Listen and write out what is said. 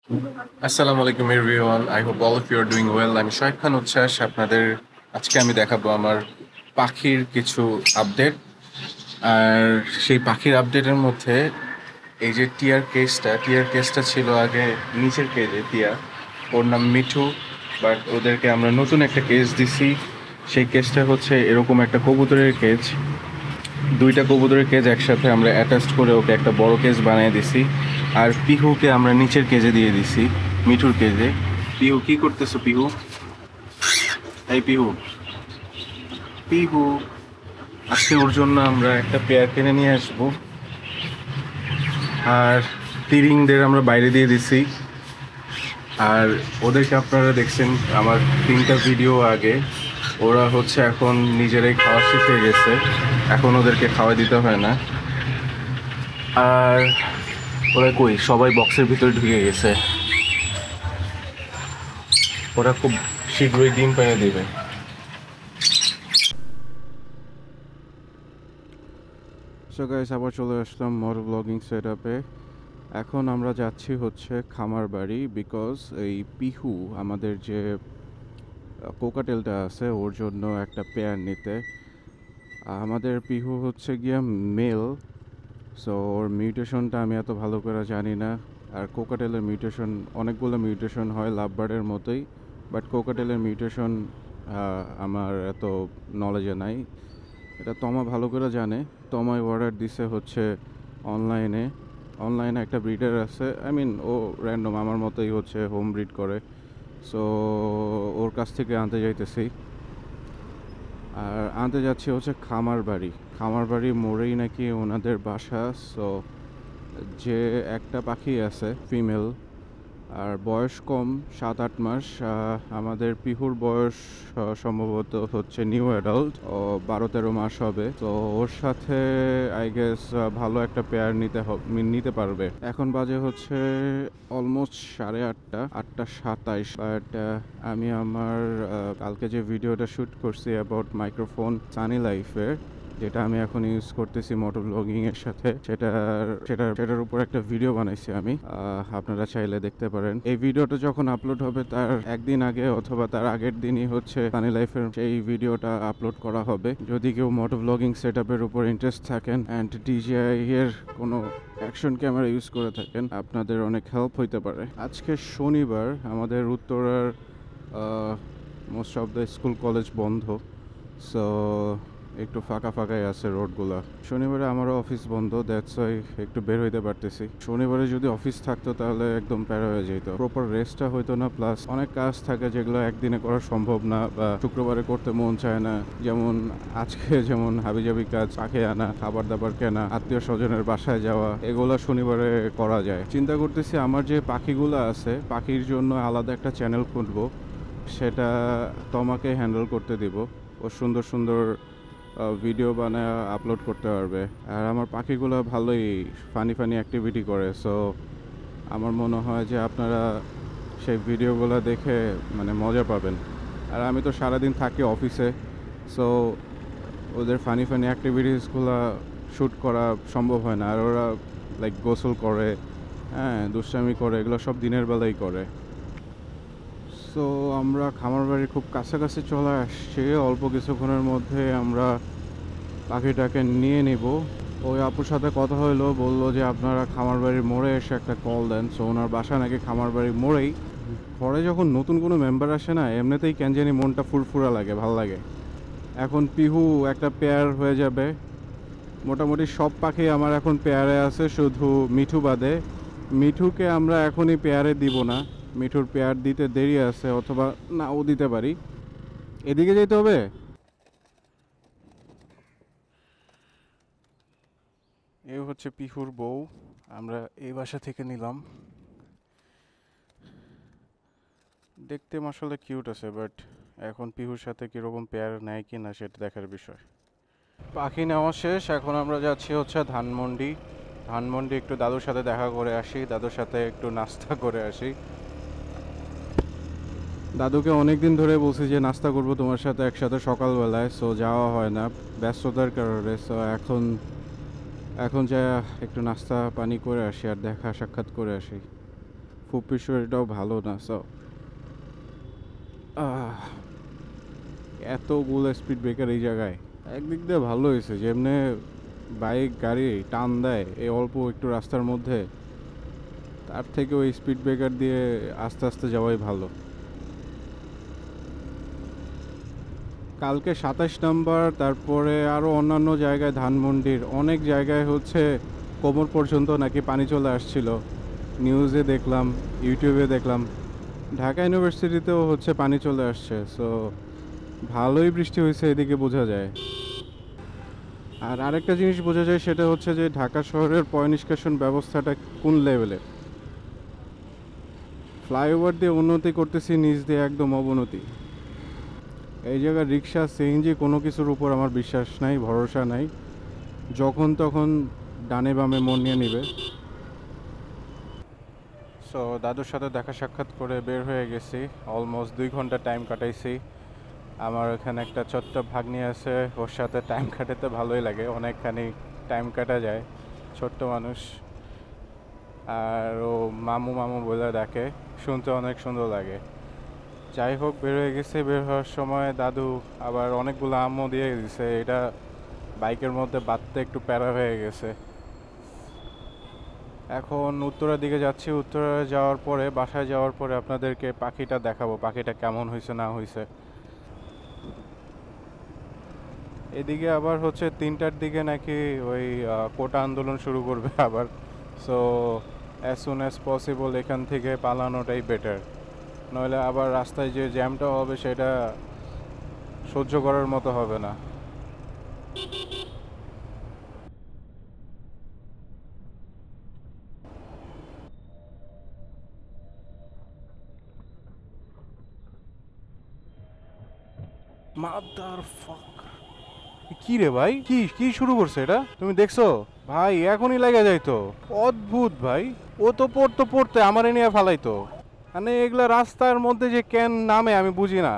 আসসালামু আলাইকুম everyone. I hope all of you are doing well. আমি শাহেদ খান উচ্ছ্বাস। আজকে আমি দেখাবো আমার পাখির কিছু আপডেট। আর সেই পাখির আপডেটের মধ্যে এই যে টিয়ার কেসটা ছিল আগে নিচের কেজে। ওর নাম মিঠু, বাট ওদেরকে আমরা নতুন একটা কেস দিছি। সেই কেসটা হচ্ছে এরকম একটা কবুতরের কেজ। দুইটা কবুতরের কেজ একসাথে আমরা অ্যাটাচ করে ওকে একটা বড় কেজ বানিয়ে দিছি। আর পিহুকে আমরা নিচের কেজে দিয়ে দিছি, মিঠুর কেজে। পিহু, কি করতেছো পিহু? এই পিহু, পিহু, আজকে ওর জন্য আমরা একটা পেয়ার কিনে নিয়ে আসবো। আর তিরিংদের আমরা বাইরে দিয়ে দিছি। আর ওদেরকে আপনারা দেখছেন আমার 3টা ভিডিও আগে। ওরা হচ্ছে এখন নিজেরাই খাওয়া শিখে গেছে, এখন ওদেরকে খাওয়া দিতে হয় না। আর ওরা কই, সবাই বক্সের ভিতরে ঢুকে গেছে। ওরা খুব শীঘ্রই ডিম পেড়ে দেবে। সো গাইস, আবার চলে আসলাম মোর ব্লগিং সেট আপে। এখন আমরা যাচ্ছি হচ্ছে খামার বাড়ি, বিকজ এই পিহু আমাদের যে কোকাটেলটা আছে ওর জন্য একটা পেয়ার নিতে। আমাদের পিহু হচ্ছে গিয়া মেল, সো ওর মিউটেশনটা আমি এত ভালো করে জানি না। আর কোকাটেলের মিউটেশন, অনেকগুলো মিউটেশন হয় লাভবার্ডের মতোই, বাট কোকাটেলের মিউটেশন আমার এত নলেজে নাই। এটা তমা ভালো করে জানে। তমায় অর্ডার দিছে হচ্ছে অনলাইনে। অনলাইনে একটা ব্রিডার আছে, আই মিন ও র্যান্ডম আমার মতোই হচ্ছে হোম ব্রিড করে। সো ওর কাছ থেকে আনতে যাইতেছি। আর আনতে যাচ্ছি হচ্ছে খামার বাড়ি মোড়েই নাকি ওনাদের বাসা। সো যে একটা পাখি আছে ফিমেল, আর বয়স কম, 7-8 মাস। আমাদের পিহুর বয়স সম্ভবত হচ্ছে নিউ অ্যাডাল্ট, ও 12-13 মাস হবে। তো ওর সাথে আই গেস ভালো একটা পেয়ার নিতে পারবে। এখন বাজে হচ্ছে অলমোস্ট 8:30, 8:27। বাট আমি আমার কালকে যে ভিডিওটা শ্যুট করছি অ্যাবাউট মাইক্রোফোন সানি লাইফের, যেটা আমি এখন ইউজ করতেছি মোটর ব্লগিং এর সাথে, সেটার উপর একটা ভিডিও বানাইছি আমি। আপনারা চাইলে দেখতে পারেন। এই ভিডিওটা যখন আপলোড হবে তার একদিন আগে অথবা তার আগের দিনই হচ্ছে সানি লাইফের সেই ভিডিওটা আপলোড করা হবে। যদি কেউ মোটর ব্লগিং সেট আপের উপর ইন্টারেস্ট থাকেন অ্যান্ড ডিজিআই এর কোনো অ্যাকশন ক্যামেরা ইউজ করে থাকেন, আপনাদের অনেক হেল্প হইতে পারে। আজকে শনিবার, আমাদের উত্তরার most of the school college বন্ধ। সো একটু ফাঁকা ফাঁকাই আছে রোডগুলা। শনিবারে আমারও অফিস বন্ধ, দ্যাটস ওয়াই একটু বের হইতে পারতেছি। শনিবারে যদি অফিস থাকতো তাহলে একদম প্যারা হয়ে যেত, প্রপার রেস্টটা হইতো না, প্লাস অনেক কাজ থাকে যেগুলো একদিনে করা সম্ভব না বা শুক্রবারে করতে মন চায় না। যেমন আজকে যেমন হাবিজাবি কাজ, পাখি আনা, খাবার দাবার কেনা, আত্মীয় স্বজনের বাসায় যাওয়া, এগুলা শনিবারে করা যায়। চিন্তা করতেছি আমার যে পাখিগুলো আছে, পাখির জন্য আলাদা একটা চ্যানেল খুলবো, সেটা তোমাকে হ্যান্ডেল করতে দিব। ও সুন্দর সুন্দর ভিডিও বানায় আপলোড করতে পারবে। আর আমার পাখিগুলো ভালোই ফানি ফানি অ্যাক্টিভিটি করে। সো আমার মনে হয় যে আপনারা সেই ভিডিওগুলো দেখে মানে মজা পাবেন। আর আমি তো সারাদিন থাকি অফিসে, সো ওদের ফানি ফানি অ্যাক্টিভিটিসগুলো শ্যুট করা সম্ভব হয় না। আর ওরা লাইক গোসল করে, হ্যাঁ, দুষ্টামি করে, এগুলো সব দিনের বেলাই করে। সো আমরা খামার বাড়ির খুব কাছাকাছি চলে আসছি। অল্প কিছুক্ষণের মধ্যে আমরা পাখিটাকে নিয়ে নিব। ওই আপুর সাথে কথা হইলো, বললো যে আপনারা খামার বাড়ির মোড়ে এসে একটা কল দেন। সো ওনার বাসা নাকি খামার বাড়ির মোড়েই। ঘরে যখন নতুন কোনো মেম্বার আসে না, এমনিতেই কেন জানি মনটা ফুরফুরা লাগে, ভাল লাগে। এখন পিহু একটা পেয়ার হয়ে যাবে। মোটামুটি সব পাখি আমার এখন পেয়ারে আছে, শুধু মিঠু বাদে। মিঠুকে আমরা এখনই পেয়ারে দিব না, মিঠুর পেয়ার দিতে দেরি আছে, অথবা নাও দিতে পারি। এদিকে যেতে হবে। এই হচ্ছে পিহুর বউ, আমরা এই বাসা থেকে নিলাম। দেখতে আসলে কিউট আছে, বাট এখন পিহুর সাথে কীরকম পেয়ার নেয় কি না সেটা দেখার বিষয়। পাখি নেওয়া শেষ, এখন আমরা যাচ্ছি হচ্ছে ধানমন্ডি। ধানমন্ডি একটু দাদুর সাথে দেখা করে আসি, দাদুর সাথে একটু নাস্তা করে আসি। দাদুকে অনেক দিন ধরে বলছি যে নাস্তা করবো তোমার সাথে একসাথে সকালবেলায়, সো যাওয়া হয় না ব্যস্ততার কারণে। সো এখন যা একটু নাস্তা পানি করে আসি আর দেখা সাক্ষাৎ করে আসি। ফুপির শরীরটাও ভালো না, সো এতগুলো স্পিড ব্রেকার এই জায়গায়। একদিক দিয়ে ভালো হয়েছে, যেমনি বাইক গাড়ি টান দেয় এই অল্প একটু রাস্তার মধ্যে, তার থেকে ওই স্পিড ব্রেকার দিয়ে আস্তে আস্তে যাওয়াই ভালো। কালকে 27 নাম্বার, তারপরে আরও অন্যান্য জায়গায় ধানমন্ডির অনেক জায়গায় হচ্ছে কোমর পর্যন্ত নাকি পানি চলে আসছিল। নিউজে দেখলাম, ইউটিউবে দেখলাম, ঢাকা ইউনিভার্সিটিতেও হচ্ছে পানি চলে আসছে। সো ভালোই বৃষ্টি হয়েছে এদিকে বোঝা যায়। আর আরেকটা জিনিস বোঝা যায়, সেটা হচ্ছে যে ঢাকা শহরের পয় নিষ্কাশন ব্যবস্থাটা কোন লেভেলের। ফ্লাইওভার দিয়ে উন্নতি করতেছি, নিচ দিয়ে একদম অবনতি। এই জায়গায় রিক্সা সিএনজি কোনো কিছুর উপর আমার বিশ্বাস নাই, ভরসা নাই, যখন তখন ডানে বামে মন নিয়ে নিবে। সো দাদুর সাথে দেখা সাক্ষাৎ করে বের হয়ে গেছি, অলমোস্ট 2 ঘন্টা টাইম কাটাইছি। আমার এখানে একটা ছোট্ট ভাগ্নি আছে, ওর সাথে টাইম কাটাতে ভালোই লাগে, অনেকখানি টাইম কাটা যায়। ছোট্ট মানুষ, আর ও মামু মামু বলে ডাকে, শুনতে অনেক সুন্দর লাগে। যাই হোক, বের হয়ে গেছে। বের হওয়ার সময় দাদু আবার অনেকগুলো আমও দিয়ে দিছে, এটা বাইকের মধ্যে বাঁধতে একটু প্যারা হয়ে গেছে। এখন উত্তরার দিকে যাচ্ছি। উত্তরা যাওয়ার পরে, বাসায় যাওয়ার পরে আপনাদেরকে পাখিটা দেখাবো, পাখিটা কেমন হয়েছে না হয়েছে। এদিকে আবার হচ্ছে 3টার দিকে নাকি ওই কোটা আন্দোলন শুরু করবে আবার। So as soon as possible এখান থেকে পালানোটাই বেটার, নইলে আবার রাস্তায় যে জ্যামটা হবে সেটা সহ্য করার মতো হবে না। মাদার ফাক, কি রে ভাই, কি কি শুরু করছে এটা, তুমি দেখছো? ভাই এখনই লেগে যাইতো, অদ্ভুত ভাই। ও তো পড়তে পড়তে আমারে নিয়ে ফালাইতো। মানে এগুলা রাস্তার মধ্যে যে কেন নামে আমি বুঝি না।